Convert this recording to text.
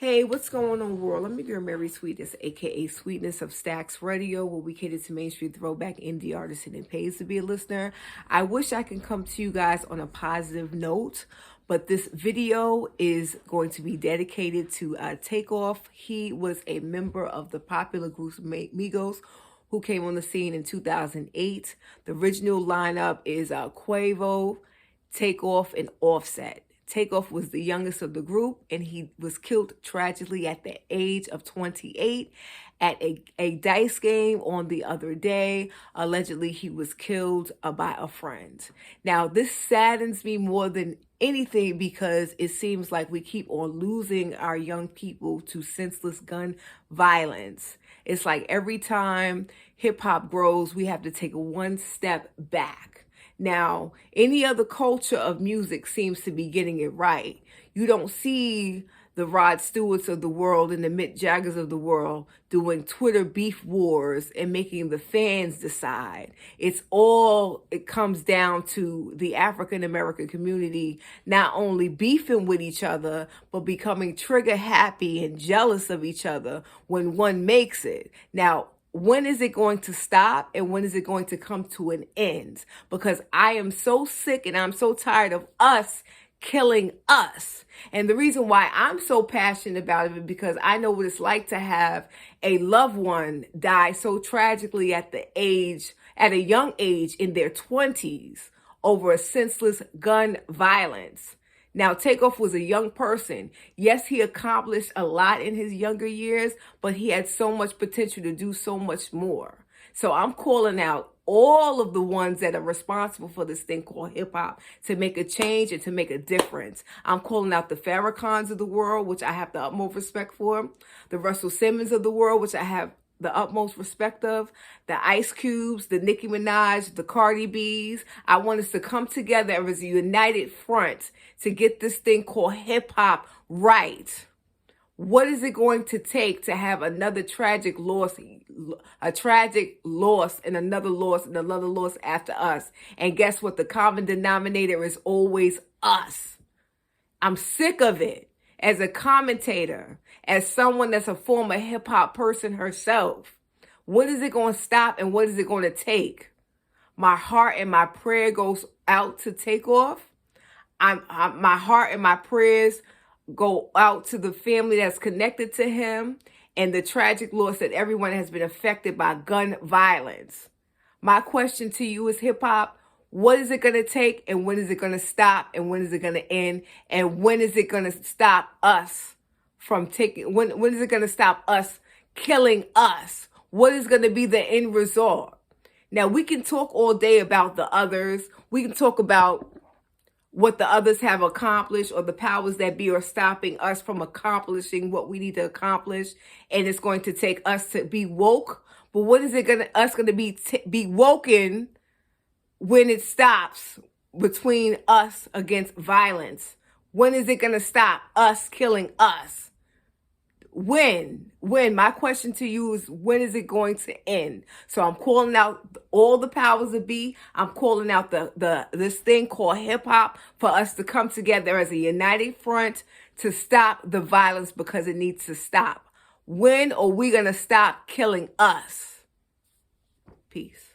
Hey, what's going on, world? I'm your girl, Mary Sweetness, aka Sweetness of Stax Radio, where we cater to mainstream throwback indie artists and it pays to be a listener. I wish I can come to you guys on a positive note, but this video is going to be dedicated to Takeoff. He was a member of the popular group Migos, who came on the scene in 2008. The original lineup is Quavo, Takeoff, and Offset. Takeoff was the youngest of the group, and he was killed tragically at the age of 28 at a dice game on the other day. Allegedly, he was killed by a friend. Now, this saddens me more than anything because it seems like we keep on losing our young people to senseless gun violence. It's like every time hip-hop grows, we have to take one step back. Now, any other culture of music seems to be getting it right. You don't see the Rod Stewarts of the world and the Mick Jaggers of the world doing Twitter beef wars and making the fans decide. It comes down to the African American community not only beefing with each other, but becoming trigger happy and jealous of each other when one makes it. Now, when is it going to stop and when is it going to come to an end? Because I am so sick and I'm so tired of us killing us. And the reason why I'm so passionate about it is because I know what it's like to have a loved one die so tragically at a young age in their 20s over a senseless gun violence. Now, Takeoff was a young person. Yes, he accomplished a lot in his younger years, but he had so much potential to do so much more. So I'm calling out all of the ones that are responsible for this thing called hip hop to make a change and to make a difference. I'm calling out the Farrakhan's of the world, which I have the utmost respect for, the Russell Simmons of the world, which I have the utmost respect of, the Ice Cubes, the Nicki Minaj, the Cardi B's. I want us to come together as a united front to get this thing called hip hop right. What is it going to take to have another tragic loss, a tragic loss and another loss and another loss after us? And guess what? The common denominator is always us. I'm sick of it. As a commentator, as someone that's a former hip hop person herself, what is it going to stop and what is it going to take? My heart and my prayer goes out to Takeoff. My heart and my prayers go out to the family that's connected to him and the tragic loss that everyone has been affected by gun violence. My question to you is hip hop. What is it going to take and when is it going to stop and when is it going to end and when is it going to stop us from when is it going to stop us killing us? What is going to be the end result? Now, we can talk all day about the others. We can talk about what the others have accomplished or the powers that be are stopping us from accomplishing what we need to accomplish. And it's going to take us to be woke. But what is it going to be woken when it stops between us against violence? When is it going to stop us killing us? When? My question to you is, when is it going to end? So I'm calling out all the powers that be. I'm calling out this thing called hip hop for us to come together as a united front to stop the violence because it needs to stop. When are we going to stop killing us? Peace.